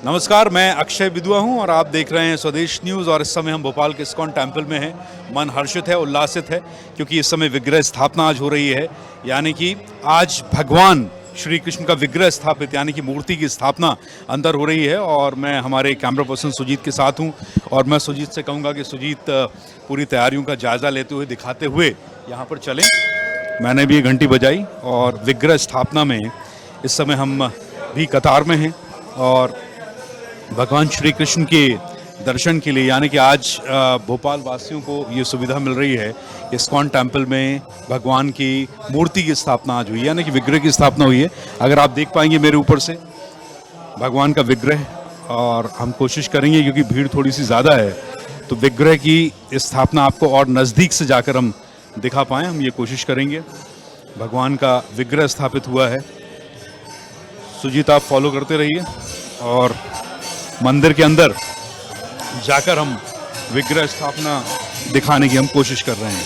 नमस्कार, मैं अक्षय विदुआ हूं और आप देख रहे हैं स्वदेश न्यूज़। और इस समय हम भोपाल के इस्कॉन टेम्पल में हैं। मन हर्षित है, उल्लासित है, क्योंकि इस समय विग्रह स्थापना आज हो रही है। यानी कि आज भगवान श्री कृष्ण का विग्रह स्थापित, यानी कि मूर्ति की स्थापना अंदर हो रही है। और मैं हमारे कैमरा पर्सन सुजीत के साथ हूं और मैं सुजीत से कहूँगा कि सुजीत पूरी तैयारियों का जायज़ा लेते हुए, दिखाते हुए यहाँ पर चलें। मैंने भी ये घंटी बजाई और विग्रह स्थापना में इस समय हम भी कतार में हैं और भगवान श्री कृष्ण के दर्शन के लिए, यानी कि आज भोपाल वासियों को ये सुविधा मिल रही है। इस्कॉन टेम्पल में भगवान की मूर्ति की स्थापना आज हुई है, यानी कि विग्रह की स्थापना हुई है। अगर आप देख पाएंगे मेरे ऊपर से भगवान का विग्रह, और हम कोशिश करेंगे क्योंकि भीड़ थोड़ी सी ज़्यादा है तो विग्रह की स्थापना आपको और नज़दीक से जाकर हम दिखा पाएँ, हम ये कोशिश करेंगे। भगवान का विग्रह स्थापित हुआ है। सुजीत, आप फॉलो करते रहिए और मंदिर के अंदर जाकर हम विग्रह स्थापना दिखाने की हम कोशिश कर रहे हैं।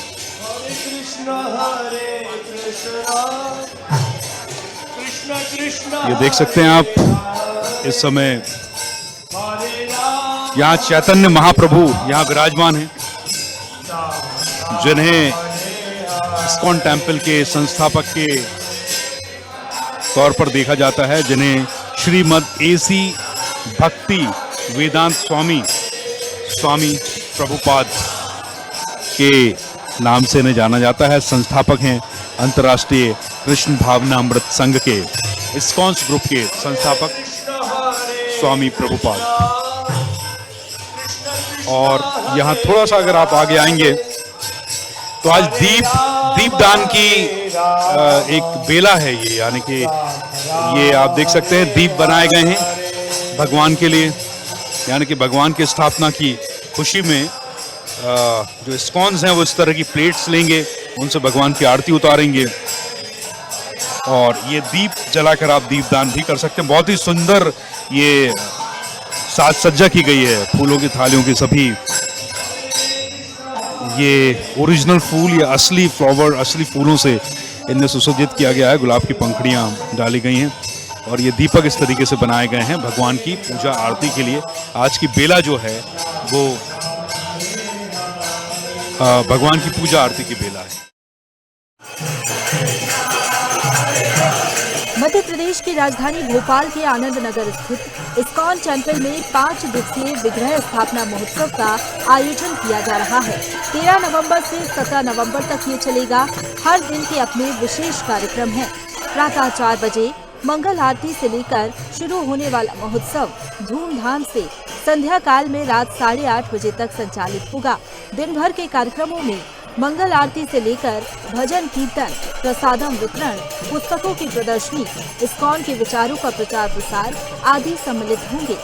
ये देख सकते हैं आप, इस समय यहाँ चैतन्य महाप्रभु यहाँ विराजमान हैं, जिन्हें इस्कॉन टेम्पल के संस्थापक के तौर पर देखा जाता है, जिन्हें श्रीमद एसी भक्ति वेदांत स्वामी प्रभुपाद के नाम से इन्हें जाना जाता है। संस्थापक हैं अंतर्राष्ट्रीय कृष्ण भावना अमृत संघ के, इस्कॉन ग्रुप के संस्थापक स्वामी प्रभुपाद। और यहाँ थोड़ा सा अगर आप आगे आएंगे तो आज दीपदान की एक बेला है ये, यानी कि ये आप देख सकते हैं दीप बनाए गए हैं भगवान के लिए, यानी कि भगवान की स्थापना की खुशी में जो इस्कॉन्स हैं वो इस तरह की प्लेट्स लेंगे, उनसे भगवान की आरती उतारेंगे और ये दीप जलाकर आप दीपदान भी कर सकते हैं। बहुत ही सुंदर ये साज सज्जा की गई है फूलों की थालियों की। सभी ये ओरिजिनल फूल या असली फ्लावर, असली फूलों से इन्हें सुसज्जित किया गया है। गुलाब की पंखुड़ियाँ डाली गई हैं और ये दीपक इस तरीके से बनाए गए हैं भगवान की पूजा आरती के लिए। आज की बेला जो है वो भगवान की पूजा आरती की बेला है। मध्य प्रदेश की राजधानी भोपाल के आनंद नगर स्थित इस्कॉन टेम्पल में 5 दिवसीय विग्रह स्थापना महोत्सव का आयोजन किया जा रहा है। 13 नवंबर से 17 नवंबर तक ये चलेगा। हर दिन के अपने विशेष कार्यक्रम हैं। प्रातः 4 बजे मंगल आरती से लेकर शुरू होने वाला महोत्सव धूमधाम से संध्या काल में रात 8:30 बजे तक संचालित होगा। दिन भर के कार्यक्रमों में मंगल आरती से लेकर भजन कीर्तन, प्रसादम वितरण, पुस्तकों की प्रदर्शनी, इस्कॉन के विचारों का प्रचार प्रसार आदि सम्मिलित होंगे।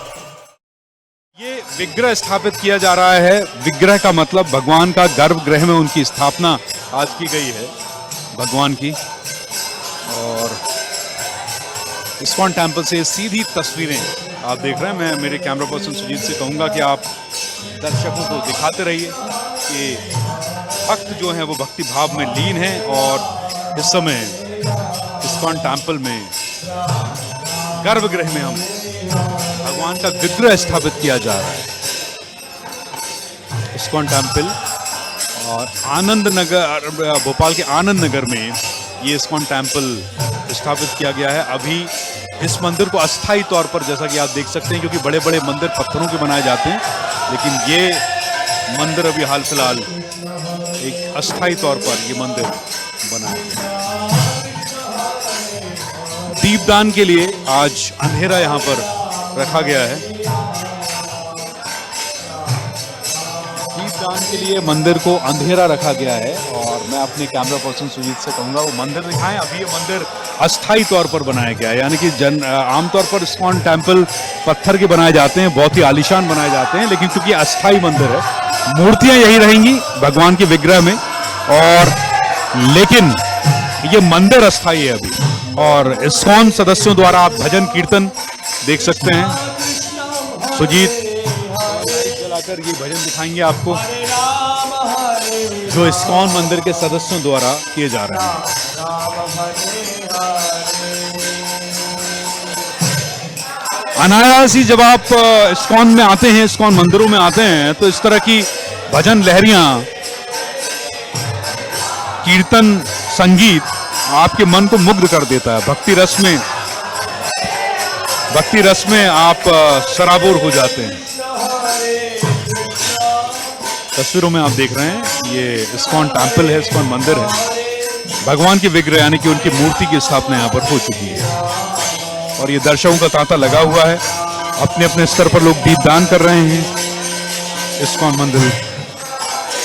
ये विग्रह स्थापित किया जा रहा है। विग्रह का मतलब भगवान का गर्भगृह में उनकी स्थापना आज की गई है भगवान की। और इस्कॉन टेम्पल से सीधी तस्वीरें आप देख रहे हैं। मैं मेरे कैमरा पर्सन सुजीत से कहूँगा कि आप दर्शकों को दिखाते रहिए कि भक्त जो हैं वो भक्ति भाव में लीन हैं और इस समय इस्कॉन टेम्पल में गर्भगृह में हम भगवान का विग्रह स्थापित किया जा रहा है। इस्कॉन टेम्पल और आनंद नगर, भोपाल के आनंद नगर में ये इस्कॉन टेम्पल स्थापित किया गया है। अभी इस मंदिर को अस्थायी तौर पर, जैसा कि आप देख सकते हैं, क्योंकि बड़े बड़े मंदिर पत्थरों के बनाए जाते हैं, लेकिन ये मंदिर अभी हाल फिलहाल एक अस्थायी तौर पर ये मंदिर बना है। दीपदान के लिए आज अंधेरा यहाँ पर रखा गया है। दीपदान के लिए मंदिर को अंधेरा रखा गया है और मैं अपने कैमरा पर्सन सुजीत से कहूँगा वो मंदिर दिखाएं। अभी ये मंदिर अस्थायी तौर पर बनाया गया है, यानी कि आमतौर पर इस्कॉन टेम्पल पत्थर के बनाए जाते हैं, बहुत ही आलीशान बनाए जाते हैं, लेकिन क्योंकि अस्थायी मंदिर है, मूर्तियां यही रहेंगी भगवान के विग्रह में, और लेकिन ये मंदिर अस्थायी है अभी। और इस्कॉन सदस्यों द्वारा आप भजन कीर्तन देख सकते हैं। सुजीत जलाकर ये भजन दिखाएंगे आपको, जो इस्कॉन मंदिर के सदस्यों द्वारा किए जा रहे हैं। अनायास ही जब आप इस्कॉन में आते हैं, इस्कॉन मंदिरों में आते हैं, तो इस तरह की भजन लहरियां, कीर्तन, संगीत आपके मन को मुग्ध कर देता है। भक्ति रस में आप सराबोर हो जाते हैं। तस्वीरों में आप देख रहे हैं ये इस्कॉन टेम्पल है, इस्कॉन मंदिर है। भगवान के विग्रह यानी कि उनकी मूर्ति की स्थापना यहाँ पर हो चुकी है और ये दर्शकों का तांता लगा हुआ है। अपने अपने स्तर पर लोग दीपदान कर रहे हैं। इस्कॉन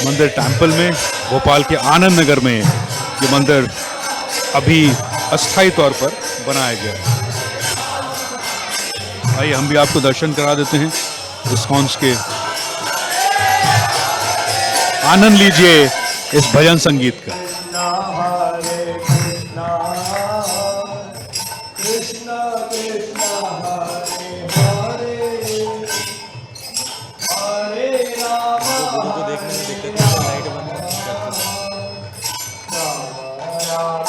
मंदिर टेम्पल में, भोपाल के आनंद नगर में ये मंदिर अभी अस्थायी तौर पर बनाया गया है। आइए हम भी आपको दर्शन करा देते हैं इस्कॉन के। आनंद लीजिए इस भजन संगीत का।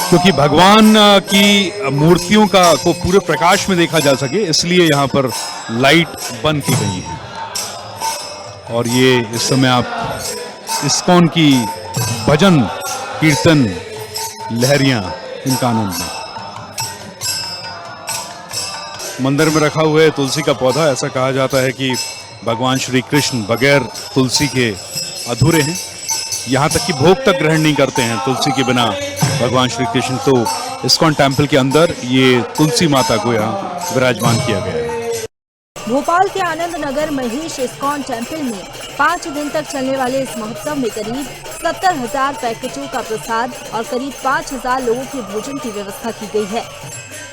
क्योंकि भगवान की मूर्तियों को पूरे प्रकाश में देखा जा सके, इसलिए यहाँ पर लाइट बंद की गई है। और ये इस समय आप इस्कॉन की भजन कीर्तन लहरियां, इनका आनंद लें। मंदिर में रखा हुआ है तुलसी का पौधा। ऐसा कहा जाता है कि भगवान श्री कृष्ण बगैर तुलसी के अधूरे हैं। यहाँ तक कि भोग तक ग्रहण नहीं करते हैं तुलसी के बिना भगवान श्री कृष्ण। तो इस्कॉन टेम्पल के अंदर ये तुलसी माता को यहाँ विराजमान किया गया है। भोपाल के आनंद नगर महेश इस्कॉन टेम्पल में 5 दिन तक चलने वाले इस महोत्सव में करीब 70,000 पैकेजों का प्रसाद और करीब 5,000 लोगों के भोजन की व्यवस्था की गई है।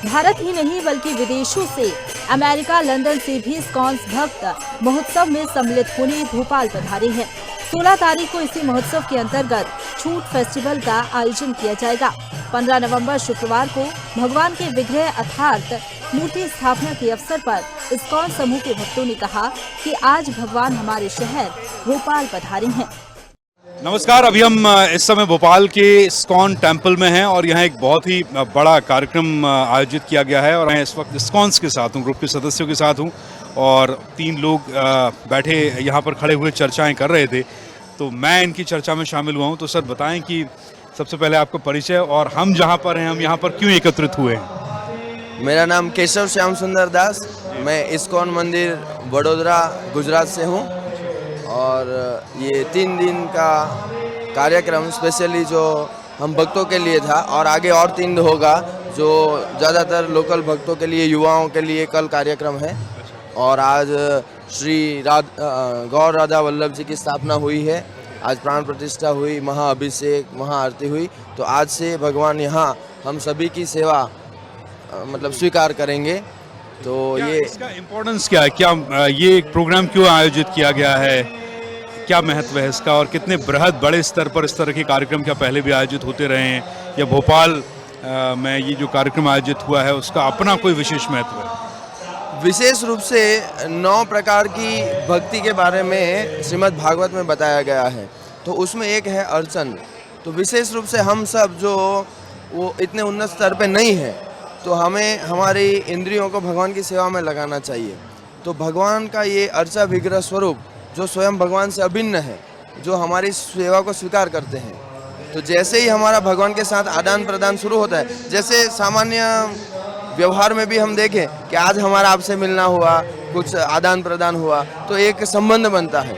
भारत ही नहीं बल्कि विदेशों से, अमेरिका, लंदन से भी इस्कॉन भक्त महोत्सव में सम्मिलित होने भोपाल पधारे हैं। 16 तारीख को इसी महोत्सव के अंतर्गत छूट फेस्टिवल का आयोजन किया जाएगा। 15 नवंबर शुक्रवार को भगवान के विग्रह अर्थात मूर्ति स्थापना के अवसर पर इस्कॉन समूह के भक्तों ने कहा कि आज भगवान हमारे शहर भोपाल पधारे हैं। नमस्कार, अभी हम इस समय भोपाल के इस्कॉन टेम्पल में हैं और यहाँ एक बहुत ही बड़ा कार्यक्रम आयोजित किया गया है। और मैं इस वक्त इस्कॉन के साथ हूँ, ग्रुप के सदस्यों के साथ हूँ और 3 लोग बैठे यहाँ पर खड़े हुए चर्चाएं कर रहे थे, तो मैं इनकी चर्चा में शामिल हुआ हूँ। तो सर बताएं कि सबसे पहले आपका परिचय और हम जहाँ पर हैं, हम यहाँ पर क्यों एकत्रित हुए हैं? मेरा नाम केशव श्याम सुंदर दास, मैं इस्कॉन मंदिर वडोदरा गुजरात से हूँ और ये 3 दिन का कार्यक्रम स्पेशली जो हम भक्तों के लिए था और आगे और 3 होगा जो ज़्यादातर लोकल भक्तों के लिए, युवाओं के लिए कल कार्यक्रम है। और आज श्री गौर राधा वल्लभ जी की स्थापना हुई है, आज प्राण प्रतिष्ठा हुई, महाअभिषेक, महाआरती हुई। तो आज से भगवान यहाँ हम सभी की सेवा मतलब स्वीकार करेंगे। तो ये इसका इम्पोर्टेंस क्या है? क्या ये प्रोग्राम क्यों आयोजित किया गया है? क्या महत्व है इसका और कितने बड़े स्तर पर इस तरह के कार्यक्रम क्या पहले भी आयोजित होते रहे हैं या भोपाल में ये जो कार्यक्रम आयोजित हुआ है उसका अपना कोई विशेष महत्व है? विशेष रूप से 9 प्रकार की भक्ति के बारे में श्रीमद् भागवत में बताया गया है, तो उसमें एक है अर्चन। तो विशेष रूप से हम सब जो वो इतने उन्नत स्तर पे नहीं है, तो हमें हमारी इंद्रियों को भगवान की सेवा में लगाना चाहिए। तो भगवान का ये अर्चा विग्रह स्वरूप जो स्वयं भगवान से अभिन्न है, जो हमारी सेवा को स्वीकार करते हैं, तो जैसे ही हमारा भगवान के साथ आदान प्रदान शुरू होता है, जैसे सामान्य व्यवहार में भी हम देखें कि आज हमारा आपसे मिलना हुआ, कुछ आदान प्रदान हुआ, तो एक संबंध बनता है।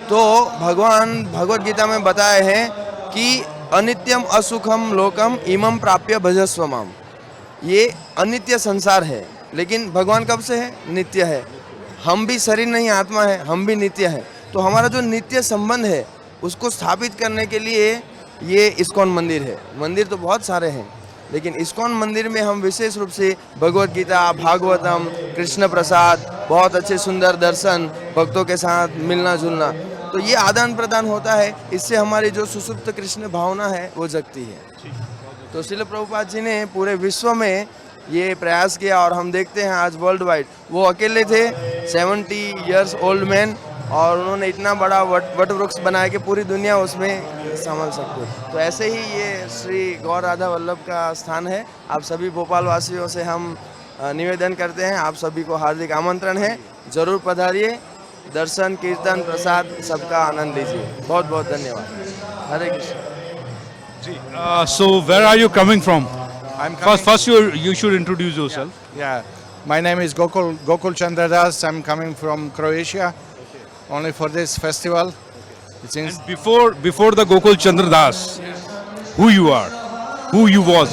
तो भगवान भगवत गीता में बताए हैं कि अनित्यम असुखम लोकम इमं प्राप्य भजस्व माम। ये अनित्य संसार है, लेकिन भगवान कब से है? नित्य है। हम भी शरीर नहीं, आत्मा है, हम भी नित्य है। तो हमारा जो नित्य संबंध है उसको स्थापित करने के लिए ये इस्कॉन मंदिर है। मंदिर तो बहुत सारे हैं, लेकिन इस्कॉन मंदिर में हम विशेष रूप से भगवत गीता, भागवतम, कृष्ण प्रसाद, बहुत अच्छे सुंदर दर्शन, भक्तों के साथ मिलना जुलना, तो ये आदान प्रदान होता है। इससे हमारी जो सुसुप्त कृष्ण भावना है वो जगती है। तो श्रील प्रभुपाद जी ने पूरे विश्व में ये प्रयास किया और हम देखते हैं आज वर्ल्ड वाइड, वो अकेले थे 70 इयर्स ओल्ड मैन, और उन्होंने इतना बड़ा वट वृक्ष बनाया कि पूरी दुनिया उसमें संभल सकती है। तो ऐसे ही ये श्री गौर राधा वल्लभ का स्थान है। आप सभी भोपाल वासियों से हम निवेदन करते हैं। आप सभी को हार्दिक आमंत्रण है, जरूर पधारिए, दर्शन कीर्तन प्रसाद सबका आनंद लीजिए। बहुत बहुत धन्यवाद। हरे Krishna. So where are you coming from? I'm coming. First you should introduce yourself. Yeah, my name is Gokul Chandra Das. I'm coming from Croatia, only for this festival. It's in, And before the Gokul Chandra Das, who you are, who you was.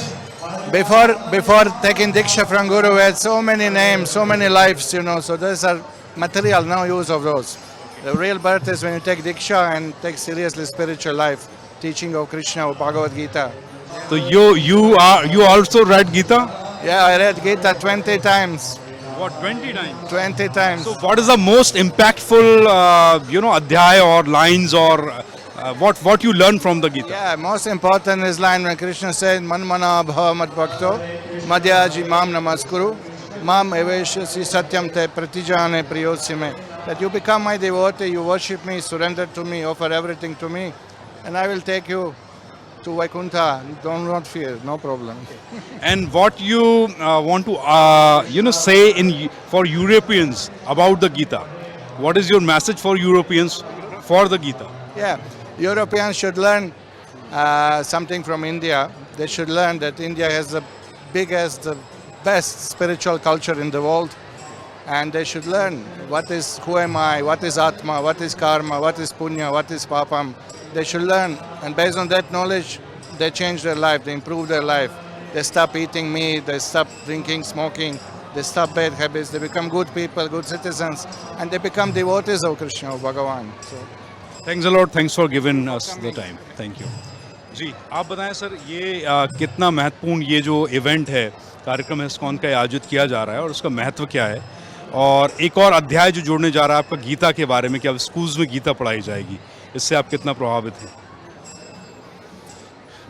before taking Diksha from Guru, we had so many names, so many lives, you know. So those are material, no use of those. The real birth is when you take Diksha and take seriously spiritual life, teaching of Krishna or Bhagavad Gita. So you also read Gita? Yeah, I read Gita 20 times. What, 20 times? 20 times. So what is the most impactful adhyay or lines or what you learn from the Gita? Yeah, most important is line when Krishna said, Man mana bhava mad bhakto, madhyaji mam namaskuru, mam eveshasi satyam te pratijane priyosime. That you become my devotee, you worship me, surrender to me, offer everything to me, and I will take you to Vaikuntha. Not fear, no problem. And what you want to say for Europeans about the Gita? What is your message for Europeans for the Gita? Yeah, Europeans should learn something from India. They should learn that India has the biggest, the best spiritual culture in the world. And they should learn who am I, what is Atma, what is Karma, what is Punya, what is Papam. They should learn, and based on that knowledge, they change their life, they improve their life. They stop eating meat, they stop drinking, smoking, they stop bad habits, they become good people, good citizens, and they become devotees of Krishna, of Bhagavan. So, Thanks a lot. Thanks for giving us the time. Thank you. जी, आप बताएं sir, ये कितना महत्वपूर्ण ये जो event है, कार्यक्रम है इस्कॉन का आयोजित किया जा रहा है और उसका महत्व क्या है, और एक और अध्याय जो जोड़ने जा रहा है आपका गीता के बारे में कि अब स्कूल्स में गीता पढ़ाई जाएगी, इससे आप कितना प्रभावित हैं?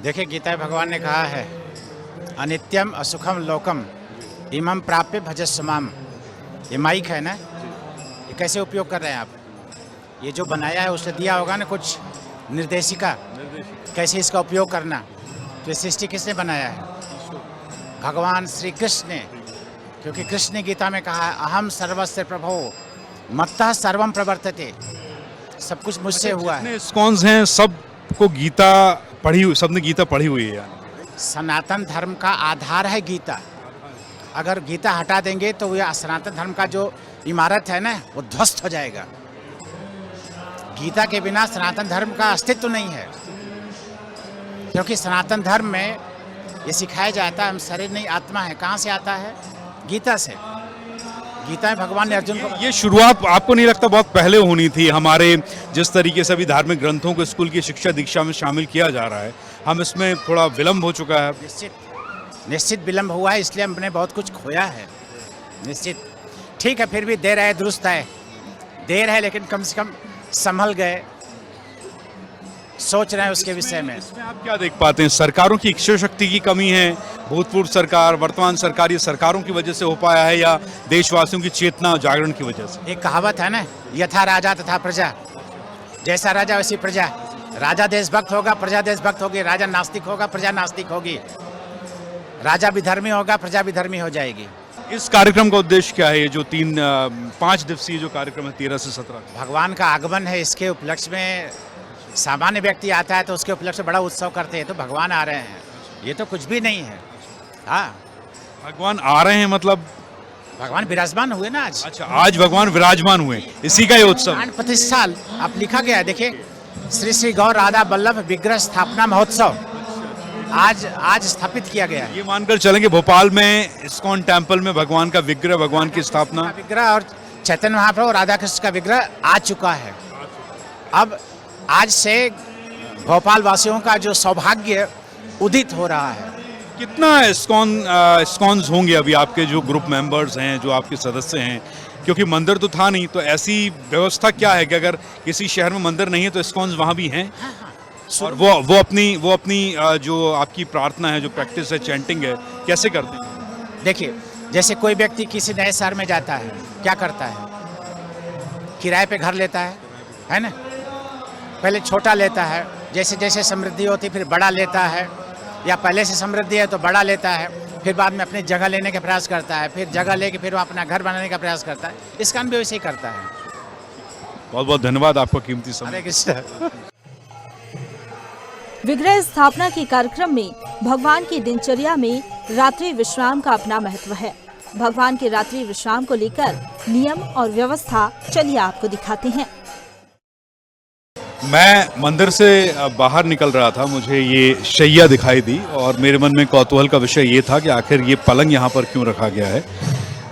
देखिए, गीता भगवान ने कहा है, अनित्यम असुखम लोकम इमं प्राप्य भजस्माम। ये माइक है ना, ये कैसे उपयोग कर रहे हैं आप? ये जो बनाया है उसने दिया होगा ना कुछ निर्देशिका, कैसे इसका उपयोग करना। तो ये सृष्टि किसने बनाया है? भगवान श्री कृष्ण ने, क्योंकि कृष्ण ने गीता में कहा है, अहम सर्वस्य प्रभो मत्तः सर्वम प्रवर्तते। सब कुछ मुझसे हुआ है। जितने इस्कॉन्स हैं सबको गीता सबने गीता पढ़ी हुई है। सनातन धर्म का आधार है गीता। अगर गीता हटा देंगे तो यह सनातन धर्म का जो इमारत है ना, वो ध्वस्त हो जाएगा। गीता के बिना सनातन धर्म का अस्तित्व नहीं है, क्योंकि सनातन धर्म में ये सिखाया जाता है हम शरीर नहीं आत्मा है। कहाँ से आता है? गीता से। गीता में भगवान ने अर्जुन को, ये शुरुआत आपको नहीं लगता बहुत पहले होनी थी? हमारे जिस तरीके से अभी धार्मिक ग्रंथों को स्कूल की शिक्षा दीक्षा में शामिल किया जा रहा है, हम इसमें थोड़ा विलम्ब हो चुका है। निश्चित विलम्ब हुआ है, इसलिए हमने बहुत कुछ खोया है। निश्चित ठीक है, फिर भी देर है दुरुस्त है। देर है लेकिन कम से कम संभल गए, सोच रहे हैं उसके विषय में। इसमें आप क्या देख पाते हैं? सरकारों की इच्छा शक्ति की कमी है? भूतपूर्व सरकार, वर्तमान सरकार, ये सरकारों की वजह से हो पाया है या देशवासियों की चेतना जागरण की वजह से? एक कहावत है ना, यथा राजा तथा प्रजा। जैसा राजा वैसी प्रजा। राजा देशभक्त होगा, प्रजा देशभक्त होगी। राजा नास्तिक होगा, प्रजा नास्तिक होगी। राजा विधर्मी होगा, प्रजा विधर्मी हो जाएगी। इस कार्यक्रम का उद्देश्य क्या है? ये जो 5 दिवसीय जो कार्यक्रम है 13 से 17, भगवान का आगमन है। इसके उपलक्ष्य में सामान्य व्यक्ति आता है तो उसके उपलक्ष्य बड़ा उत्सव करते हैं, तो भगवान आ रहे हैं, ये तो कुछ भी नहीं है। हाँ, भगवान आ रहे हैं मतलब भगवान विराजमान हुए ना आज। अच्छा, आज भगवान विराजमान हुए, इसी का ये उत्सव। प्राण प्रतिष्ठा आप लिखा गया है, देखिए, श्री श्री गौर राधा वल्लभ विग्रह स्थापना महोत्सव आज स्थापित किया गया है। ये मानकर चलेंगे भोपाल में इस्कॉन टेम्पल में भगवान का विग्रह, भगवान की स्थापना, विग्रह और चैतन्य महाप्रभु राधा कृष्ण का विग्रह आ चुका है। अब आज से भोपाल वासियों का जो सौभाग्य उदित हो रहा है। कितना इस्कॉन्स होंगे अभी आपके जो ग्रुप मेंबर्स हैं, जो आपके सदस्य हैं? क्योंकि मंदिर तो था नहीं, तो ऐसी व्यवस्था क्या है कि अगर किसी शहर में मंदिर नहीं है तो इस्कॉन्स वहाँ भी हैं? और वो अपनी जो आपकी प्रार्थना है, जो प्रैक्टिस है, चैंटिंग है, कैसे करते हैं? देखिए, जैसे कोई व्यक्ति किसी नए शहर में जाता है, क्या करता है? किराए पे घर लेता है ना? पहले छोटा लेता है, जैसे जैसे समृद्धि होती फिर बड़ा लेता है, या पहले से समृद्धि है तो बड़ा लेता है। फिर बाद में अपनी जगह लेने का प्रयास करता है, फिर जगह लेके फिर वो अपना घर बनाने का प्रयास करता है। इस काम भी वैसे ही करता है। बहुत बहुत धन्यवाद आपका कीमती समय। हरे कृष्ण। विग्रह स्थापना के कार्यक्रम में भगवान की दिनचर्या में रात्रि विश्राम का अपना महत्व है। भगवान के रात्रि विश्राम को लेकर नियम और व्यवस्था चलिए आपको दिखाते हैं। मैं मंदिर से बाहर निकल रहा था, मुझे ये शैया दिखाई दी और मेरे मन में कौतूहल का विषय ये था कि आखिर ये पलंग यहाँ पर क्यों रखा गया है।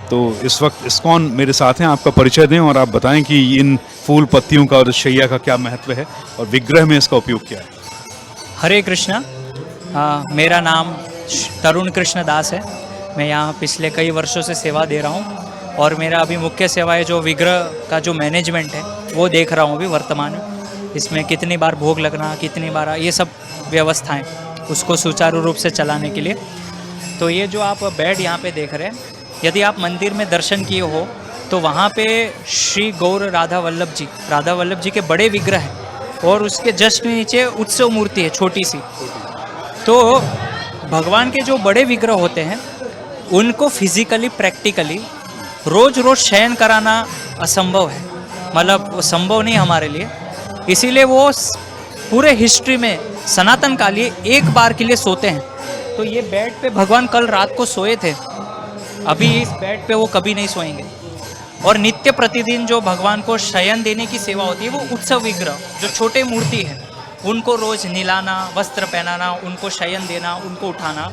तो इस वक्त इस्कॉन मेरे साथ हैं, आपका परिचय दें और आप बताएं कि इन फूल पत्तियों का और शैया का क्या महत्व है और विग्रह में इसका उपयोग क्या है। हरे कृष्णा। मेरा नाम तरुण कृष्ण दास है। मैं यहाँ पिछले कई वर्षों से सेवा दे रहा हूँ और मेरा अभी मुख्य सेवा है जो विग्रह का जो मैनेजमेंट है वो देख रहा हूँ अभी वर्तमान में। इसमें कितनी बार भोग लगना, कितनी बार ये सब व्यवस्थाएं उसको सुचारू रूप से चलाने के लिए। तो ये जो आप बेड यहाँ पे देख रहे हैं, यदि आप मंदिर में दर्शन किए हो तो वहाँ पे श्री गौर राधा वल्लभ जी के बड़े विग्रह हैं और उसके जस्ट नीचे उत्सव मूर्ति है छोटी सी। तो भगवान के जो बड़े विग्रह होते हैं उनको फिजिकली प्रैक्टिकली रोज रोज शयन कराना असंभव है, मतलब वो संभव नहीं हमारे लिए। इसीलिए वो पूरे हिस्ट्री में सनातन काल लिए एक बार के लिए सोते हैं। तो ये बेड पे भगवान कल रात को सोए थे, अभी इस बेड पे वो कभी नहीं सोएंगे। और नित्य प्रतिदिन जो भगवान को शयन देने की सेवा होती है वो उत्सव विग्रह जो छोटे मूर्ति है उनको रोज नहलाना, वस्त्र पहनाना, उनको शयन देना, उनको उठाना,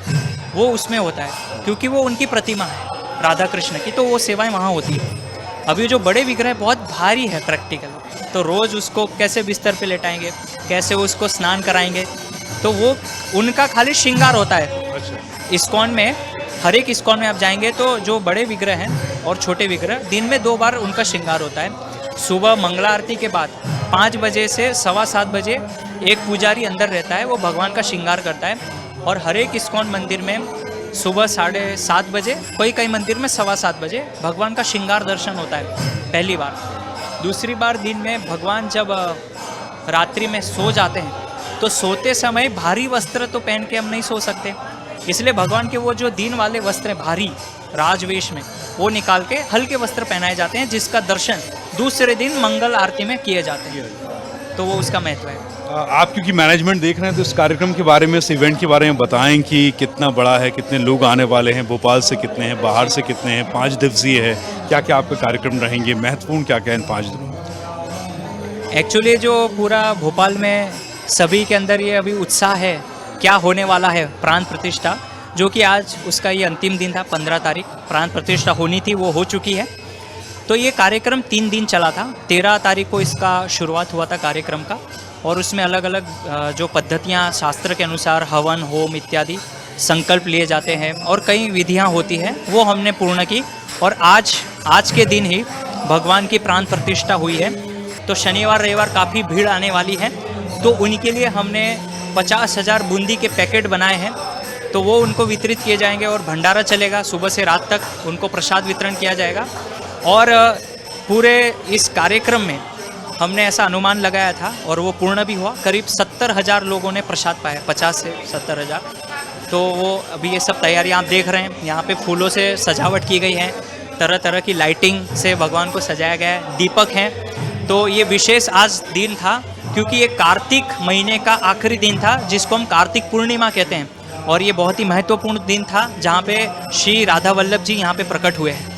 वो उसमें होता है क्योंकि वो उनकी प्रतिमा है राधा कृष्ण की, तो वो सेवाएं वहाँ होती है। अभी जो बड़े विग्रह बहुत भारी है प्रैक्टिकल, तो रोज़ उसको कैसे बिस्तर पे लेटाएंगे, कैसे उसको स्नान कराएंगे, तो वो उनका खाली श्रृंगार होता है। इस्कॉन में हर एक इस्कॉन में आप जाएंगे तो जो बड़े विग्रह हैं और छोटे विग्रह दिन में 2 बार उनका श्रृंगार होता है। सुबह मंगला आरती के बाद 5 बजे से 7:15 बजे एक पुजारी अंदर रहता है, वो भगवान का श्रृंगार करता है। और हर एक इस्कॉन मंदिर में सुबह 7:30 बजे, कई मंदिर में 7:15 बजे भगवान का श्रृंगार दर्शन होता है पहली बार। दूसरी बार दिन में भगवान जब रात्रि में सो जाते हैं तो सोते समय भारी वस्त्र तो पहन के हम नहीं सो सकते, इसलिए भगवान के वो जो दिन वाले वस्त्र हैं भारी राजवेश में, वो निकाल के हल्के वस्त्र पहनाए जाते हैं, जिसका दर्शन दूसरे दिन मंगल आरती में किए जाते हैं। तो वो उसका महत्व है। आप क्योंकि मैनेजमेंट देख रहे हैं तो इस कार्यक्रम के बारे में, इस इवेंट के बारे में बताएं कि कितना बड़ा है, कितने लोग आने वाले हैं, भोपाल से कितने हैं, बाहर से कितने हैं, 5 दिवसीय है, क्या क्या आपके कार्यक्रम रहेंगे, महत्वपूर्ण क्या क्या है इन 5 दिनों में। एक्चुअली जो पूरा भोपाल में सभी के अंदर ये अभी उत्साह है क्या होने वाला है प्राण प्रतिष्ठा, जो कि आज उसका ये अंतिम दिन था। 15 तारीख प्राण प्रतिष्ठा होनी थी, वो हो चुकी है। तो ये कार्यक्रम 3 दिन चला था। 13 तारीख को इसका शुरुआत हुआ था कार्यक्रम का, और उसमें अलग अलग जो पद्धतियाँ शास्त्र के अनुसार हवन होम इत्यादि संकल्प लिए जाते हैं और कई विधियाँ होती हैं, वो हमने पूर्ण की। और आज के दिन ही भगवान की प्राण प्रतिष्ठा हुई है। तो शनिवार रविवार काफ़ी भीड़ आने वाली है, तो उनके लिए हमने 50,000 बूंदी के पैकेट बनाए हैं, तो वो उनको वितरित किए जाएंगे और भंडारा चलेगा सुबह से रात तक, उनको प्रसाद वितरण किया जाएगा। और पूरे इस कार्यक्रम में हमने ऐसा अनुमान लगाया था और वो पूर्ण भी हुआ। करीब 70,000 लोगों ने प्रसाद पाया, 50 से 70,000। तो वो अभी ये सब तैयारियां आप देख रहे हैं, यहाँ पे फूलों से सजावट की गई है, तरह तरह की लाइटिंग से भगवान को सजाया गया है, दीपक हैं। तो ये विशेष आज दिन था क्योंकि ये कार्तिक महीने का आखिरी दिन था, जिसको हम कार्तिक पूर्णिमा कहते हैं, और ये बहुत ही महत्वपूर्ण दिन था जहाँ पे श्री राधा वल्लभ जी यहाँ पे प्रकट हुए हैं।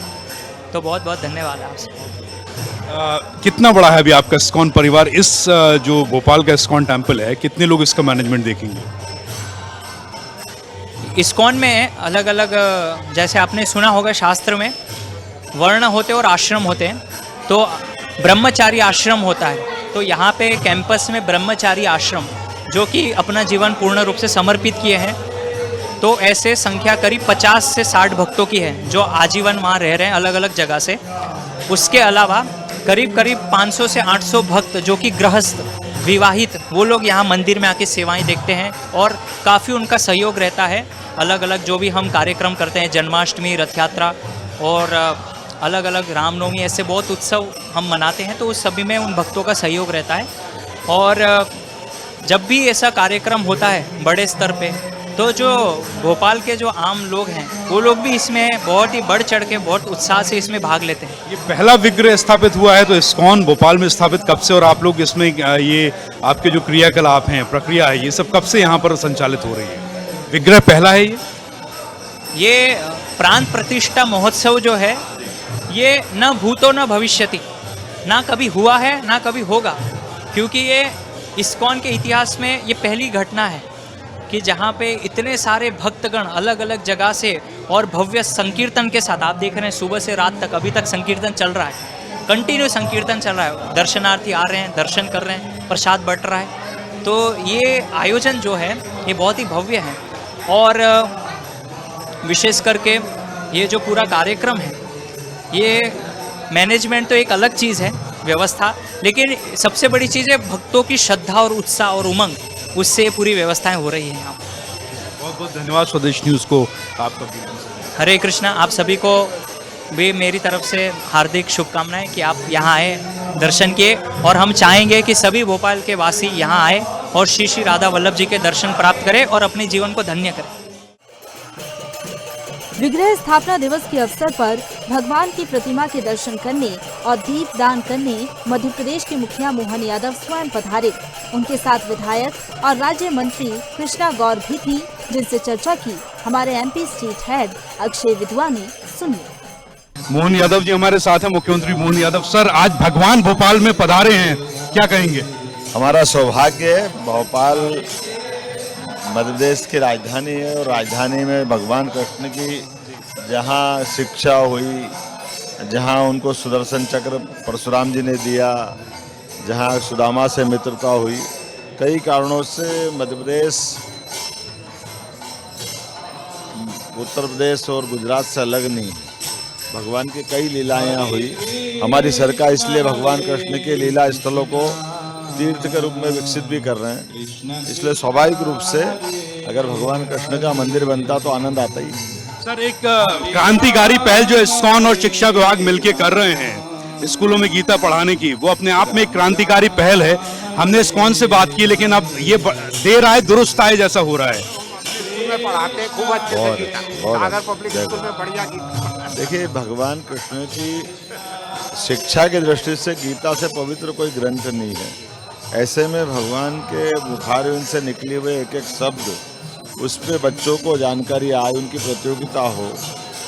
तो बहुत बहुत धन्यवाद आपसे। कितना बड़ा है अभी आपका इस्कॉन परिवार? इस जो भोपाल का इस्कॉन टेम्पल है, कितने लोग इसका मैनेजमेंट देखेंगे? इस्कॉन में अलग अलग, जैसे आपने सुना होगा शास्त्र में वर्ण होते और आश्रम होते हैं, तो ब्रह्मचारी आश्रम होता है। तो यहाँ पे कैंपस में ब्रह्मचारी आश्रम जो कि अपना जीवन पूर्ण रूप से समर्पित किए हैं, तो ऐसे संख्या करीब 50 से 60 भक्तों की है जो आजीवन वहाँ रह रहे हैं अलग अलग जगह से। उसके अलावा करीब 500 से 800 भक्त जो कि गृहस्थ विवाहित, वो लोग यहाँ मंदिर में आके सेवाएं देखते हैं और काफ़ी उनका सहयोग रहता है। अलग अलग जो भी हम कार्यक्रम करते हैं, जन्माष्टमी, रथ यात्रा और अलग अलग रामनवमी, ऐसे बहुत उत्सव हम मनाते हैं, तो उस सभी में उन भक्तों का सहयोग रहता है। और जब भी ऐसा कार्यक्रम होता है बड़े स्तर पे, तो जो भोपाल के जो आम लोग हैं वो लोग भी इसमें बहुत ही बढ़ चढ़ के बहुत उत्साह से इसमें भाग लेते हैं। ये पहला विग्रह स्थापित हुआ है तो इस्कॉन भोपाल में स्थापित कब से, और आप लोग इसमें ये आपके जो क्रियाकलाप हैं, प्रक्रिया है, ये सब कब से यहाँ पर संचालित हो रही है? विग्रह पहला है ये प्राण प्रतिष्ठा महोत्सव जो है ये न भूतो न भविष्यति, ना कभी हुआ है ना कभी होगा, क्योंकि ये इस्कॉन के इतिहास में ये पहली घटना है कि जहाँ पे इतने सारे भक्तगण अलग अलग जगह से और भव्य संकीर्तन के साथ, आप देख रहे हैं सुबह से रात तक अभी तक संकीर्तन चल रहा है, कंटिन्यू संकीर्तन चल रहा है, दर्शनार्थी आ रहे हैं, दर्शन कर रहे हैं, प्रसाद बंट रहा है। तो ये आयोजन जो है ये बहुत ही भव्य है और विशेष करके ये जो पूरा कार्यक्रम है ये मैनेजमेंट तो एक अलग चीज़ है, व्यवस्था, लेकिन सबसे बड़ी चीज़ है भक्तों की श्रद्धा और उत्साह और उमंग, उससे पूरी व्यवस्थाएं हो रही हैं यहाँ पर। बहुत बहुत धन्यवाद स्वदेश न्यूज़ को आपका। हरे कृष्णा, आप सभी को भी मेरी तरफ से हार्दिक शुभकामनाएं कि आप यहाँ आए, दर्शन किए, और हम चाहेंगे कि सभी भोपाल के वासी यहाँ आए और श्री श्री राधा वल्लभ जी के दर्शन प्राप्त करें और अपने जीवन को धन्य करें। विग्रह स्थापना दिवस के अवसर पर भगवान की प्रतिमा के दर्शन करने और दीप दान करने मध्य प्रदेश के मुखिया मोहन यादव स्वयं पधारे। उनके साथ विधायक और राज्य मंत्री कृष्णा गौर भी थी, जिनसे चर्चा की हमारे एमपी स्टेट हेड अक्षय विधवा ने। सुनिए। मोहन यादव जी हमारे साथ हैं, मुख्यमंत्री मोहन यादव। सर, आज भगवान भोपाल में पधारे हैं, क्या कहेंगे? हमारा सौभाग्य है, भोपाल मध्य प्रदेश की राजधानी है और राजधानी में भगवान कृष्ण की जहाँ शिक्षा हुई, जहाँ उनको सुदर्शन चक्र परशुराम जी ने दिया, जहाँ सुदामा से मित्रता हुई, कई कारणों से मध्य प्रदेश उत्तर प्रदेश और गुजरात से अलग नहीं, भगवान की कई लीलाएं यहाँ हुई। हमारी सरकार इसलिए भगवान कृष्ण के लीला स्थलों को तीर्थ के रूप में विकसित भी कर रहे हैं, इसलिए स्वाभाविक रूप से अगर भगवान कृष्ण का मंदिर बनता तो आनंद आता ही। सर, एक क्रांतिकारी पहल जो इस्कॉन और शिक्षा विभाग मिलकर कर रहे हैं स्कूलों में गीता पढ़ाने की, वो अपने आप में एक क्रांतिकारी पहल है। हमने इस्कॉन से बात की, लेकिन अब ये देर आए दुरुस्त आए जैसा हो रहा है। में पढ़ाते हैं खूब अच्छे से गीता, अगर पब्लिक स्कूल में बढ़िया गीता। देखिए, भगवान कृष्ण की शिक्षा की दृष्टि से गीता से पवित्र कोई ग्रंथ नहीं है। ऐसे में भगवान के मुखारविंद से निकले हुए एक एक शब्द, उस पर बच्चों को जानकारी आए, उनकी प्रतियोगिता हो,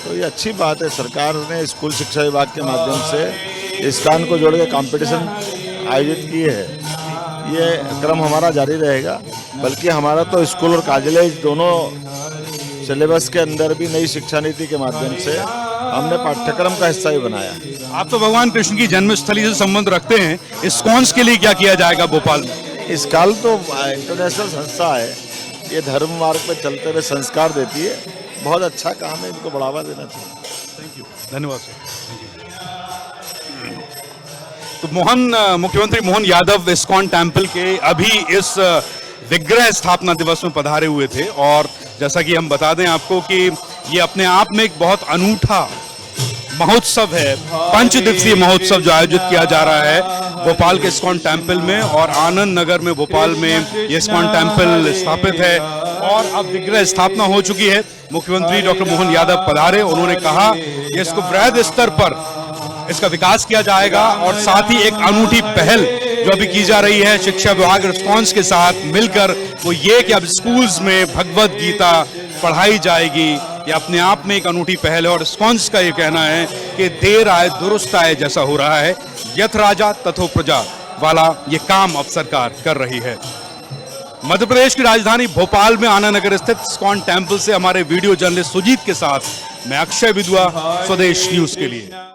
तो ये अच्छी बात है। सरकार ने स्कूल शिक्षा विभाग के माध्यम से इस्कॉन को जोड़ के कॉम्पिटिशन आयोजित किए है। ये क्रम हमारा जारी रहेगा, बल्कि हमारा तो स्कूल और कॉलेज दोनों सिलेबस के अंदर भी नई शिक्षा नीति के माध्यम से हमने पाठ्यक्रम का हिस्सा ही बनाया। आप तो भगवान कृष्ण की जन्मस्थली से संबंध रखते हैं, इस्कॉन के लिए क्या किया जाएगा भोपाल में? इस्कॉन तो इंटरनेशनल संस्था है, ये धर्म मार्ग पर चलते हुए संस्कार देती है, बहुत अच्छा काम है, इनको बढ़ावा देना चाहिए। थैंक यू, धन्यवाद सर। तो मुख्यमंत्री मोहन यादव इस्कॉन टेम्पल के अभी इस विग्रह स्थापना दिवस में पधारे हुए थे, और जैसा कि हम बता दें आपको कि ये अपने आप में एक बहुत अनूठा महोत्सव है, 5 दिवसीय महोत्सव जो आयोजित किया जा रहा है भोपाल के इस्कॉन टेम्पल में, और आनंद नगर में भोपाल में ये इस्कॉन टेम्पल स्थापित है और अब विग्रह स्थापना हो चुकी है। मुख्यमंत्री डॉक्टर मोहन यादव पधारे, उन्होंने कहा कि इसको वृहद स्तर पर इसका विकास किया जाएगा, और साथ ही एक अनूठी पहल जो अभी की जा रही है शिक्षा विभाग रिस्पॉन्स के साथ मिलकर, वो ये कि अब स्कूल्स में भगवत गीता पढ़ाई जाएगी। ये अपने आप में एक अनूठी पहल है, और रिस्पॉन्स का ये कहना है कि देर आए दुरुस्त आए जैसा हो रहा है। यथ राजा तथो प्रजा वाला ये काम अब सरकार कर रही है। मध्य प्रदेश की राजधानी भोपाल में आनंद नगर स्थित इस्कॉन टेम्पल से हमारे वीडियो जर्नलिस्ट सुजीत के साथ मैं अक्षय विधवा, स्वदेश न्यूज के लिए।